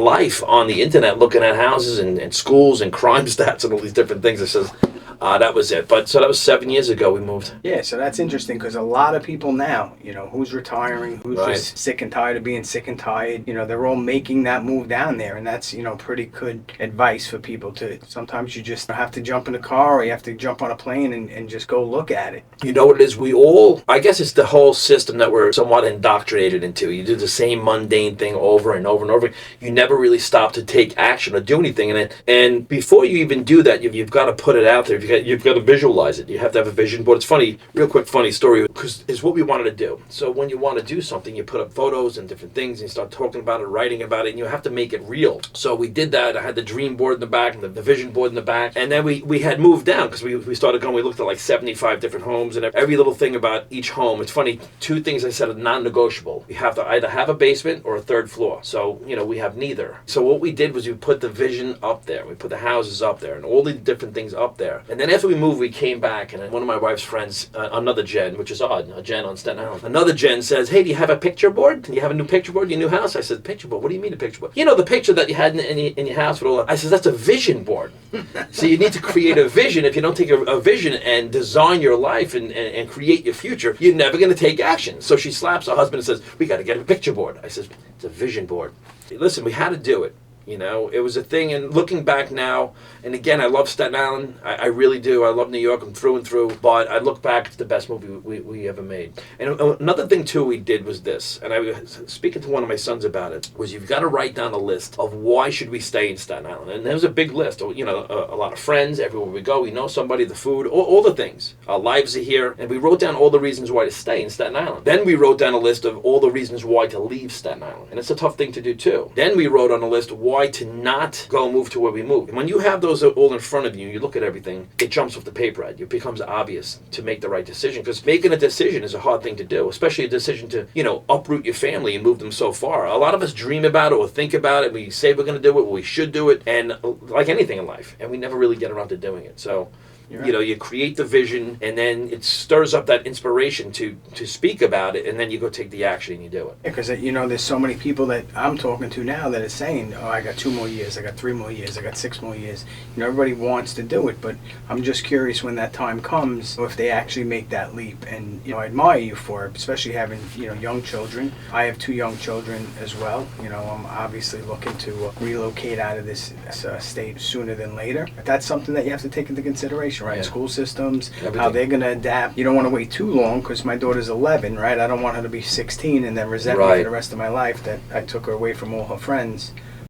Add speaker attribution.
Speaker 1: life on the internet looking at houses and schools and crime stats and all these different things. It says, that was it. But so that was 7 years ago we moved.
Speaker 2: Yeah, so that's interesting because a lot of people now, who's retiring, who's just sick and tired of being sick and tired, they're all making that move down there. And that's, pretty good advice for people to, sometimes you just have to jump in a car or you have to jump on a plane and just go look at it.
Speaker 1: You know what it is? We all, I guess it's the whole system that we're somewhat indoctrinated into. You do the same mundane thing over and over and over. You never really stop to take action or do anything in it. And before you even do that, you've got to put it out there. You've got to visualize it. You have to have a vision board. It's funny, real quick funny story, because it's what we wanted to do. So when you want to do something, you put up photos and different things and you start talking about it, writing about it, and you have to make it real. So we did that. I had the dream board in the back and the vision board in the back. And then we had moved down because we started going, we looked at like 75 different homes and every little thing about each home. It's funny, two things I said are non-negotiable. We have to either have a basement or a third floor. So, we have neither. So what we did was we put the vision up there. We put the houses up there and all the different things up there. And then after we moved, we came back, and one of my wife's friends, another Jen, which is odd, a Jen on Staten Island, another Jen says, hey, do you have a picture board? Do you have a new picture board in your new house? I said, picture board? What do you mean a picture board? The picture that you had in your house with all that. I said, that's a vision board. So you need to create a vision. If you don't take a vision and design your life and create your future, you're never going to take action. So she slaps her husband and says, we got to get a picture board. I said, it's a vision board. Listen, we had to do it. It was a thing, and looking back now, and again, I love Staten Island, I really do, I love New York, I'm through and through, but I look back, it's the best movie we ever made. And another thing, too, we did was this, and I was speaking to one of my sons about it, was you've got to write down a list of why should we stay in Staten Island, and there was a big list, a lot of friends, everywhere we go, we know somebody, the food, all the things, our lives are here, and we wrote down all the reasons why to stay in Staten Island. Then we wrote down a list of all the reasons why to leave Staten Island, and it's a tough thing to do, too. Then we wrote on a list of why to not go move to where we moved. And when you have those all in front of you, you look at everything, it jumps off the paper at you. It becomes obvious to make the right decision, because making a decision is a hard thing to do, especially a decision to, uproot your family and move them so far. A lot of us dream about it or think about it. We say we're going to do it, or we should do it, and like anything in life, and we never really get around to doing it. So, you create the vision, and then it stirs up that inspiration to speak about it, and then you go take the action and you do it.
Speaker 2: Because, there's so many people that I'm talking to now that are saying, oh, I got 2 more years, I got 3 more years, I got 6 more years. Everybody wants to do it, but I'm just curious when that time comes, if they actually make that leap. And, I admire you for it, especially having, young children. I have 2 young children as well. I'm obviously looking to relocate out of this state sooner than later. But that's something that you have to take into consideration. Right, yeah. School systems, everything. How they're going to adapt. You don't want to wait too long because my daughter's 11, right? I don't want her to be 16 and then resent me for the rest of my life that I took her away from all her friends.